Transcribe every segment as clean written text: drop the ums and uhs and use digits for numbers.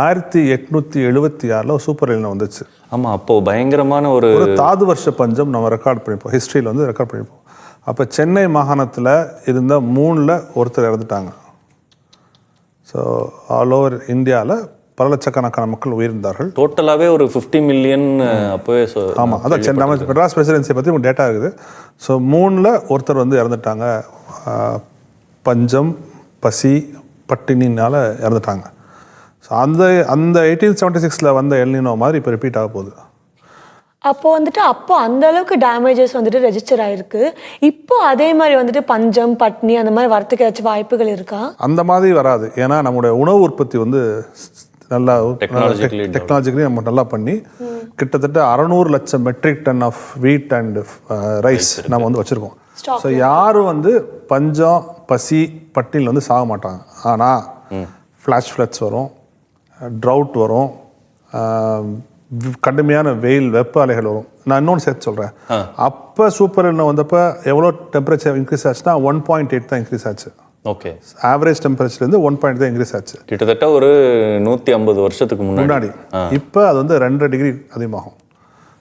1876 super El Niño வந்துச்சு. ஆமாம், அப்போது பயங்கரமான ஒரு தாது வருஷ பஞ்சம் நம்ம ரெக்கார்ட் பண்ணிப்போம், ஹிஸ்ட்ரியில் வந்து ரெக்கார்ட் பண்ணிப்போம். அப்போ சென்னை மாகாணத்தில் இருந்த 3ல் ஒருத்தர் இறந்துட்டாங்க. ஸோ ஆல் ஓவர் இந்தியாவில் பல லட்சக்கணக்கான மக்கள் உயிர்ந்தார்கள். டோட்டலாகவே ஒரு 50 மில்லியன் அப்போவே. ஆமாம், அதான் நம்ம மெட்ராஸ் பிரசிடென்சியை பற்றி உங்களுக்கு டேட்டா இருக்குது. ஸோ 3ல் ஒருத்தர் வந்து இறந்துட்டாங்க, பஞ்சம், பசி, பட்டினினால் இறந்துட்டாங்க. ஸோ அந்த 1876 வந்த எல்னினோ மாதிரி இப்போ ரிப்பீட் ஆக போகுது. அப்போ வந்துட்டு அந்த அளவுக்கு டேமேஜஸ் வந்துட்டு ரெஜிஸ்டர் ஆயிருக்கு. இப்போ அதே மாதிரி வந்துட்டு பஞ்சம், பட்னி அந்த மாதிரி வரத்துக்கு ஏதாச்சும் இருக்கா? அந்த மாதிரி வராது. ஏன்னா நம்மளுடைய உணவு உற்பத்தி வந்து நல்லா டெக்னாலஜிக்கலி நம்ம நல்லா பண்ணி கிட்டத்தட்ட 600 லட்சம் metric ton of wheat and rice நம்ம வந்து வச்சுருக்கோம். ஸோ யாரும் வந்து பஞ்சம், பசி, பட்டினியில் வந்து சாக மாட்டாங்க. ஆனால் ஃப்ளாஷ் ஃப்ளட்ஸ் வரும், ட்ரவுட் வரும், கடுமையான வெயில், வெப்ப அலைகள் வரும். நான் இன்னொன்று சேர்த்து சொல்கிறேன். அப்போ சூப்பர் எல்னினோ வந்தப்போ எவ்வளோ டெம்பரேச்சர் இன்க்ரீஸ் ஆச்சுன்னா 1.8 தான் இன்க்ரீஸ் ஆச்சு. ஓகே, ஆவரேஜ் டெம்பரேச்சர்லேருந்து 1.8 தான் இன்க்ரீஸ் ஆச்சு, கிட்டத்தட்ட ஒரு 150 வருஷத்துக்கு முன்னாடி. இப்போ அது வந்து 2 டிகிரி அதிகமாகும்.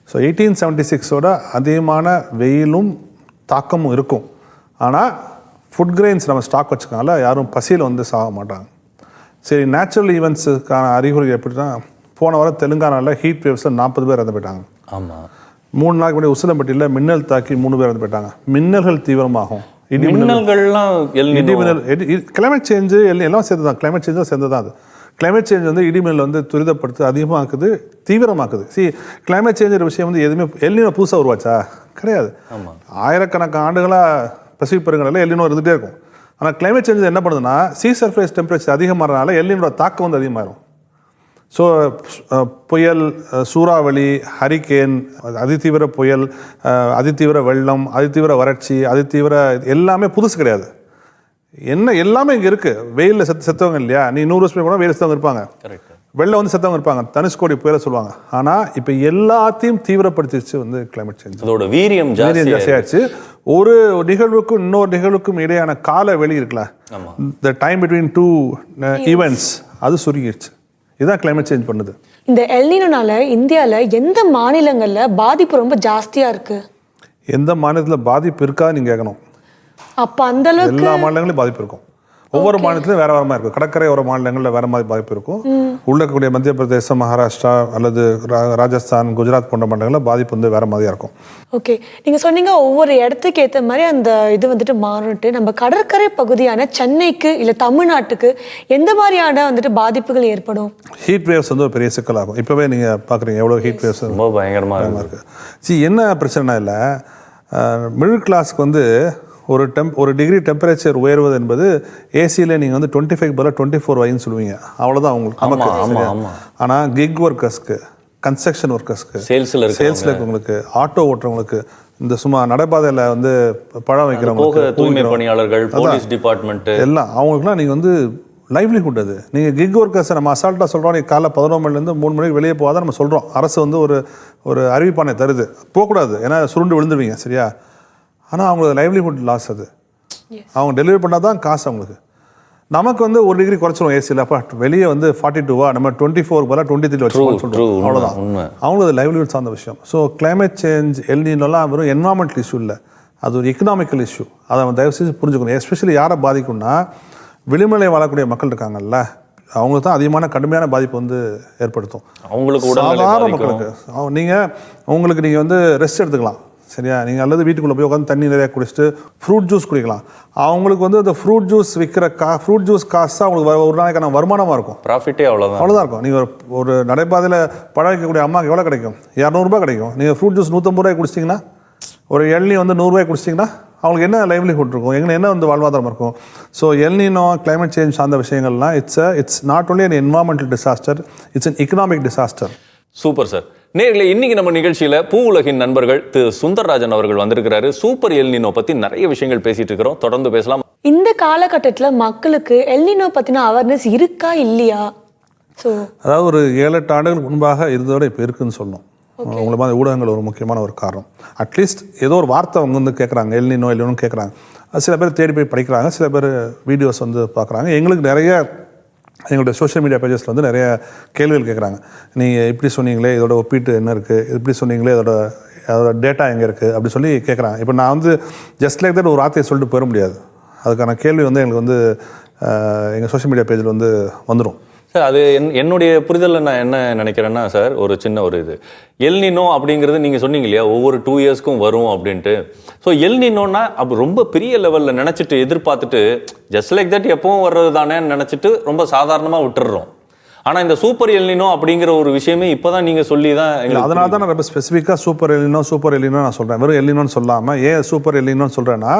ஸோ 1876 அதிகமான வெயிலும் தாக்கமும் இருக்கும். ஆனால் ஃபுட் கிரெயின்ஸ் நம்ம ஸ்டாக் வச்சுக்கனால யாரும் பசியில் வந்து சாக மாட்டாங்க. சரி, நேச்சுரல் ஈவெண்ட்ஸுக்கான அறிகுறி எப்படின்னா, போன வாரம் தெலுங்கானாவில் ஹீட் வேவ்ஸில் 40 பேர் இறந்து போயிட்டாங்க. ஆமாம், 3 நாளைக்கு முன்னாடி உசிலம்பட்டியில் மின்னல் தாக்கி 3 பேர் இறந்து போயிட்டாங்க. மின்னல்கள் தீவிரமாகும், கிளைமேட் சேஞ்சு எல்லாம் சேர்ந்து தான், கிளைமேட் சேஞ்சும் சேர்ந்து தான். அது கிளைமேட் சேஞ்ச் வந்து இடிமின்னல் வந்து துரிதப்படுத்து, அதிகமாக்குது, தீவிரமாக்குது. கிளைமேட் சேஞ்சுற விஷயம் வந்து எதுவுமே எல்னினோ புதுசாக உருவாச்சா? கிடையாது. ஆயிரக்கணக்கான ஆண்டுகளாக பசிபிக் பெருங்கடலில் எல்னினோ இருந்துகிட்டே இருக்கும். ஆனால் கிளைமேட் சேஞ்ச் என்ன பண்ணுதுன்னா, சீ சர்ஃபேஸ் டெம்பரேச்சர் அதிகமாகறதுனால எல்னினோட தாக்கம் வந்து அதிகமாகிடும். ஸோ புயல், சூறாவளி, ஹரிக்கேன், அதிதீவிர புயல், அதிதீவிர வெள்ளம், அதிதீவிர வறட்சி, அதிதீவிர எல்லாமே புதுசு கிடையாது. எல்லாமே இங்கே இருக்குது. வெயிலில் செத்தவங்க இல்லையா? நீ 100 வருஷம் போனால் வெயில் செத்தவங்க இருப்பாங்க, வெள்ளம் வந்து செத்தவங்க இருப்பாங்க, தனுஷ்கோடி புயலை சொல்லுவாங்க. ஆனால் இப்போ எல்லாத்தையும் தீவிரப்படுத்திடுச்சு வந்து கிளைமேட் சேஞ்ச். அதோட வீரியம் ஜாஸ்தியாச்சு. ஒரு நிகழ்வுக்கும் இன்னொரு நிகழ்வுக்கும் இடையான கால வெளி இருக்குல்ல, த டைம் பிட்வீன் 2 ஈவெண்ட்ஸ், அது சுருங்கிடுச்சு. இதுதான் கிளைமேட் சேஞ்ச் பண்ணுது. இந்த எல்னினோனால இந்தியாவில் எந்த மாநிலங்களில் பாதிப்பு ரொம்ப ஜாஸ்தியாக இருக்கு? எந்த மாநிலத்தில் பாதிப்பு இருக்கா நீங்கள் கேட்கணும். அப்போ அந்த அளவுக்கு எல்லா மாநிலங்களையும் பாதிப்பு இருக்கும். ஒவ்வொரு மாநிலத்திலும் வேற வேற மாதிரி இருக்கும். கடற்கரை ஒரு மாநிலங்களில் வேற மாதிரி பாதிப்பு இருக்கும். உள்ள இருக்கக்கூடிய மத்திய பிரதேசம், மகாராஷ்டிரா அல்லது ராஜஸ்தான், குஜராத் போன்ற மாநிலங்களில் பாதிப்பு வந்து வேற மாதிரியா இருக்கும். ஓகே, நீங்கள் சொன்னீங்க ஒவ்வொரு இடத்துக்கு ஏற்ற மாதிரி அந்த இது வந்துட்டு மாறிட்டு, நம்ம கடற்கரை பகுதியான சென்னைக்கு இல்லை தமிழ்நாட்டுக்கு எந்த மாதிரியான வந்துட்டு பாதிப்புகள் ஏற்படும்? ஹீட் வேவ்ஸ் வந்து ஒரு பெரிய சிக்கலாகும். இப்போவே நீங்கள் பார்க்குறீங்க எவ்வளோ ஹீட் வேவ்ஸ் ரொம்ப பயங்கரமாக இருக்குது. என்ன பிரச்சனை இல்லை, மிடில் கிளாஸ்க்கு வந்து ஒரு டிகிரி டெம்பரேச்சர் உயர்வது என்பது ஏசியில் நீங்கள் வந்து 25 பதிலாக 24 வைன்னு சொல்லுவீங்க, அவ்வளோதான் அவங்களுக்கு. ஆனால் கிக் ஒர்க்கர்ஸ்க்கு, கன்ஸ்ட்ரக்ஷன் ஒர்க்கர்ஸ்க்கு, சேல்ஸில் இருக்கவங்களுக்கு, ஆட்டோ ஓட்டுறவங்களுக்கு, இந்த சும்மா நடைபாதையில் வந்து பழம் வைக்கிறவங்க, தூய்மை பணியாளர்கள், போலீஸ் டிபார்ட்மெண்ட், எல்லாம் அவங்களுக்குலாம் நீங்கள் வந்து லைவ்லிஹுட். அது நீங்கள் கிக் ஒர்க்கர்ஸை நம்ம அசால்ட்டாக சொல்கிறோம். நீங்கள் காலைல 11 மணிலேருந்து 3 மணிக்கு வெளியே போகாதான் நம்ம சொல்கிறோம். அரசு வந்து ஒரு அறிவிப்பானை தருது, போகக்கூடாது, ஏன்னா சுருண்டு விழுந்துருவீங்க, சரியா? ஆனால் அவங்களுக்கு லைவ்லிஹுட் லாஸ். அது அவங்க டெலிவரி பண்ணால் தான் காசு அவங்களுக்கு. நமக்கு வந்து 1 டிகிரி குறைச்சிரும் ஏசியில். அப்போ வெளியே வந்து 42 நம்ம 24 பதிலாக 23 வச்சுக்கோன்னு சொல்கிறோம், அவ்வளோதான். அவங்களுக்கு லைவ்லிஹுட் சார்ந்த விஷயம். ஸோ கிளைமேட் சேஞ்ச், எல்னினோலாம் வெறும் என்வரான்மெண்டல் இஷ்யூ இல்லை, அது ஒரு எக்கனாமிக்கல் இஷ்யூ. அதை நம்ம தயவுசெய்து புரிஞ்சுக்கணும். எஸ்பெஷலி யாரை பாதிக்கும்னா, விளிம்புநிலை வாழக்கூடிய மக்கள் இருக்காங்கல்ல, அவங்களுக்கு தான் அதிகமான கடுமையான பாதிப்பு வந்து ஏற்படுத்தும். அவங்களுக்கு சாதாரண மக்களுக்கு நீங்கள் வந்து ரெஸ்ட் எடுத்துக்கலாம், சரியா? நீங்கள் அல்லது வீட்டுக்குள்ளே போய் உட்காந்து தண்ணி நிறையா குடிச்சிட்டு ஃப்ரூட் ஜூஸ் குடிக்கலாம். அவங்களுக்கு வந்து அந்த ஃப்ரூட் ஜூஸ் விற்கிற ஃப்ரூட் ஜூஸ் காசு தான் அவங்களுக்கு ஒரு நாளைக்கான வருமானமாக இருக்கும். ப்ராஃபிட்டே அவ்வளோதான் இருக்கும். நீங்கள் ஒரு நடைபாதையில் பழம் வைக்கக்கூடிய அம்மாவுக்கு எவ்வளோ கிடைக்கும்? 200 ரூபாய் கிடைக்கும். நீங்கள் ஃப்ரூட் ஜூஸ் 150 ரூபாய் குடிச்சிட்டிங்கன்னா, ஒரு இளநீ வந்து 100 ரூபாய் குடிச்சிட்டிங்கன்னா அவங்களுக்கு என்ன லைவ்லிஹுட் இருக்கும்? என்ன வந்து வாழ்வாதாரம் இருக்கும்? ஸோ எல்னினோ, கிளைமேட் சேஞ்ச் சார்ந்த விஷயங்கள்லாம் it's not only an environmental disaster, it's an economic disaster. Super sir. நேர்களே, இன்னைக்கு நம்ம நிகழ்ச்சியில் பூ உலகின் நண்பர்கள் திரு சுந்தர்ராஜன் அவர்கள் வந்திருக்கிறாரு. சூப்பர் எல்னினோ பற்றி நிறைய விஷயங்கள் பேசிட்டு இருக்கிறோம். தொடர்ந்து பேசலாம். இந்த காலகட்டத்தில் மக்களுக்கு எல்னினோ பற்றின அவேர்னஸ் இருக்கா இல்லையா? அதாவது ஒரு 7-8 ஆண்டுகளுக்கு முன்பாக இருந்ததோட இப்போ இருக்குன்னு சொல்லணும். உங்களை மாதிரி ஊடகங்கள் ஒரு முக்கியமான ஒரு காரணம். அட்லீஸ்ட் ஏதோ ஒரு வார்த்தை அவங்க வந்து கேட்குறாங்க, எல்னினோன்னு கேட்குறாங்க. சில பேர் தேடி போய் படிக்கிறாங்க, சில பேர் வீடியோஸ் வந்து பார்க்குறாங்க. எங்களுக்கு நிறைய எங்களுடைய சோஷியல் மீடியா பேஜஸில் வந்து நிறைய கேள்விகள் கேட்குறாங்க. நீங்கள் இப்படி சொன்னீங்களே, இதோட ஒப்பீட்டு என்ன இருக்குது, இப்படி சொன்னீங்களே, அதோட டேட்டா எங்கே இருக்குது அப்படி சொல்லி கேட்குறாங்க. இப்போ நான் வந்து ஜஸ்ட் லைக் தட் ஒரு வார்த்தையை சொல்லிட்டு போயிட முடியாது. அதுக்கான கேள்வி வந்து எங்களுக்கு வந்து எங்கள் சோஷியல் மீடியா பேஜில் வந்து வந்துடும். சார் அது என்னுடைய புரிதலில் நான் என்ன நினைக்கிறேன்னா சார், ஒரு சின்ன ஒரு இது எல் நினோ அப்படிங்கிறது நீங்கள் சொன்னீங்க இல்லையா, ஒவ்வொரு 2 இயர்ஸ்க்கும் வரும் அப்படின்ட்டு. ஸோ எல் நினோன்னா அப்போ ரொம்ப பெரிய லெவலில் நினச்சிட்டு எதிர்பார்த்துட்டு ஜஸ்ட் லைக் தட் எப்பவும் வர்றது தானேன்னு நினச்சிட்டு ரொம்ப சாதாரணமாக விட்டுடுறோம். ஆனால் இந்த சூப்பர் எல் நினோ அப்படிங்கிற ஒரு விஷயமே இப்போ தான் நீங்கள் சொல்லி தான் அதனால தான் நான் ரொம்ப ஸ்பெசிஃபிக்காக சூப்பர் எல்லினோ நான் சொல்கிறேன். வெறும் எல்லினோன்னு சொல்லாமல் ஏன் சூப்பர் எல்லினோன்னு சொல்கிறேன்னா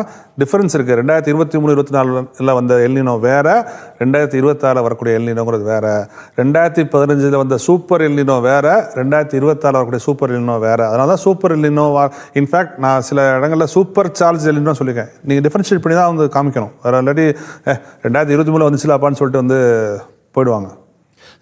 டிஃபரன்ஸ் இருக்குது. 2023-24 வந்த எல்லினோ வேறு, 2026 வரக்கூடிய எல்லினோங்கிறது வேறு, 2015 வந்த சூப்பர் எல்லினோ வேறு, 2026 வரக்கூடிய சூப்பர் எல்லினோ வேறு. அதனால தான் சூப்பர் எல்லினோ இன்ஃபேக்ட் நான் சில இடங்களில் சூப்பர் சார்ஜ் எல்லினோ சொல்லியிருக்கேன். நீங்கள் டிஃபரன்ஷியேட் பண்ணி தான் வந்து காமிக்கணும். வேறு இல்லாட்டி 2023 வந்துச்சுலாப்பான்னு சொல்லிட்டு வந்து போயிடுவாங்க.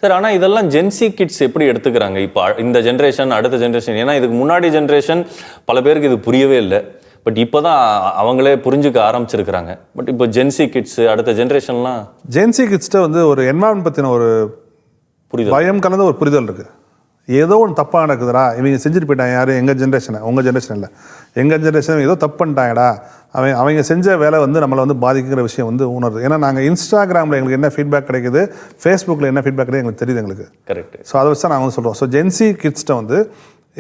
சார் ஆனால் இதெல்லாம் ஜென்சி கிட்ஸ் எப்படி எடுத்துக்கிறாங்க இப்போ இந்த ஜென்ரேஷன், அடுத்த ஜென்ரேஷன்? ஏன்னா இதுக்கு முன்னாடி ஜென்ரேஷன் பல பேருக்கு இது புரியவே இல்லை. பட் இப்போ தான் அவங்களே புரிஞ்சுக்க ஆரம்பிச்சிருக்கிறாங்க. பட் இப்போ ஜென்சி கிட்ஸ் அடுத்த ஜென்ரேஷன்லாம் ஜென்சி கிட்ஸ்ட்ட வந்து ஒரு என்வாரன்மெண்ட் பற்றின ஒரு புரிதல், பயம் கலந்த ஒரு புரிதல் இருக்குது. ஏதோ ஒன்று தப்பாக நடக்குதுடா, இவங்க செஞ்சுட்டு போயிட்டாங்க. யார்? எங்கள் ஜென்ரேஷனை. உங்கள் ஜென்ரேஷன் இல்லை, எங்கள் ஜென்ரேஷன் ஏதோ தப்பு பண்ணிட்டாங்கடா, அவங்க செஞ்ச வேலை வந்து நம்மளை வந்து பாதிக்கிற விஷயம் வந்து உணருது. ஏன்னா நாங்கள் இன்ஸ்டாகிராமில் எங்களுக்கு என்ன ஃபீட்பேக் கிடைக்குது, ஃபேஸ்புக்கில் என்ன ஃபீட்பேக் கிடைக்குது எங்களுக்கு தெரியுது எங்களுக்கு. கரெக்ட். ஸோ அதை வச்சு தான் நாங்கள் வந்து சொல்கிறோம். ஸோ ஜென்சி கிட்ஸ்ட்டை வந்து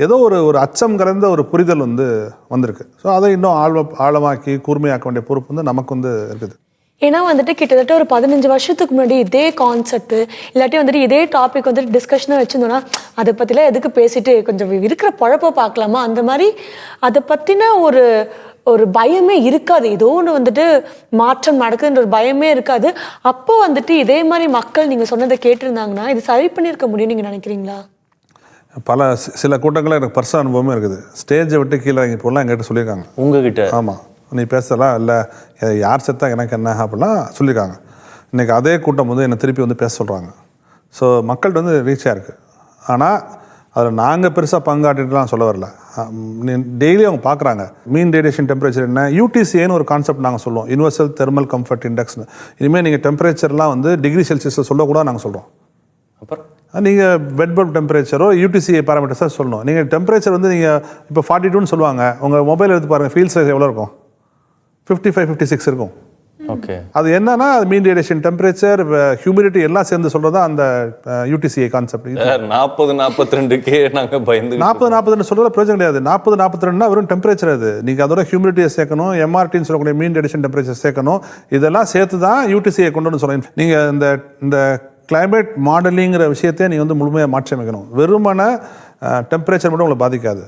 ஏதோ ஒரு அச்சம் கலந்த ஒரு புரிதல் வந்து வந்திருக்கு. ஸோ அதை இன்னும் ஆழமாக்கி கூர்மையாக்க வேண்டிய பொறுப்பு வந்து நமக்கு வந்து இருக்குது. ஏன்னா வந்துட்டு கிட்டத்தட்ட ஒரு 15 வருஷத்துக்கு முன்னாடி இதே கான்செப்ட் இல்லாட்டி வந்துட்டு இதே டாபிக் வந்துட்டு டிஸ்கஷனாக வச்சுருந்தோன்னா அதை பற்றிலாம் எதுக்கு பேசிட்டு கொஞ்சம் இருக்கிற பழப்பை பார்க்கலாமா, அந்த மாதிரி அதை பற்றின ஒரு பயமே இருக்காது. ஏதோ ஒன்று வந்துட்டு மாற்றம் நடக்குதுன்ற ஒரு பயமே இருக்காது. அப்போ வந்துட்டு இதே மாதிரி மக்கள் நீங்கள் சொன்னதை கேட்டிருந்தாங்கன்னா இது சரி பண்ணியிருக்க முடியும் நீங்கள் நினைக்கிறீங்களா? சில கூட்டங்களில் எனக்கு பர்சனல் அனுபவமே இருக்குது. ஸ்டேஜை விட்டு கீழே இறங்கி போடலாம் எங்கிட்ட சொல்லியிருக்காங்க. உங்ககிட்ட? ஆமாம், நீ பேசலாம், இல்லை யார் செத்தா எனக்கு என்ன அப்படிலாம் சொல்லியிருக்காங்க. இன்றைக்கி அதே கூட்டம் வந்து என்னை திருப்பி வந்து பேச சொல்கிறாங்க. ஸோ மக்கள்கிட்ட வந்து ரீச்சாக இருக்குது. ஆனால் அதில் நாங்கள் பெருசாக பங்காற்றிட்டுலாம் சொல்ல வரல. டெய்லி அவங்க பார்க்குறாங்க மீன் ரேடியேஷன் டெம்பரேச்சர் என்ன, யூடிசிஏன்னு ஒரு கான்செப்ட் நாங்கள் சொல்லுவோம், யூனிவர்சல் தெர்மல் கம்ஃபர்ட் இண்டெக்ஸ்னு. இனிமேல் நீங்கள் டெம்பரேச்சர்லாம் வந்து டிகிரி செல்சியஸில் சொல்லக்கூடாது நாங்கள் சொல்கிறோம். அப்புறம் நீங்கள் பெட் பல்ப் டெம்பரேச்சரோ யூடிசிஏ பேராமீட்டர்ஸாக சொல்லணும். நீங்கள் டெம்பரேச்சர் வந்து நீங்கள் இப்போ 42ன்னு சொல்லுவாங்க, உங்கள் மொபைல் எடுத்து பாருங்கள், ஃபீல்ட் சைஸ் எவ்வளோ இருக்கும்? 55, 56 இருக்கும். ஓகே. அது என்னன்னா மீன் ரேடியேஷன் டெம்பரேச்சர், ஹியூமிடிட்டி எல்லாம் சேர்ந்து சொல்கிறது தான் அந்த யூடிசிஏ கான்செப்ட். 40-42க்கே நாங்கள் பயந்து 40-42 சொல்கிறது பிரயோஜனம் கிடையாது. 40-42னா வெறும் டெம்பரேச்சர். அது நீங்கள் அதோட ஹியூமிடிட்டியை சேர்க்கணும், எம்ஆர்டின்னு சொல்லக்கூடிய மீன் ரேடியேஷன் டெம்பரேச்சர் சேர்க்கணும். இதெல்லாம் சேர்த்து தான் யூடிசிஏ கொண்டு வந்து சொல்லணும். நீங்கள் இந்த கிளைமேட் மாடலிங்கிற விஷயத்தையே நீங்கள் வந்து முழுமையாக மாற்றி அமைக்கணும். வெறுமன டெம்பரேச்சர் மட்டும் உங்களை பாதிக்காது.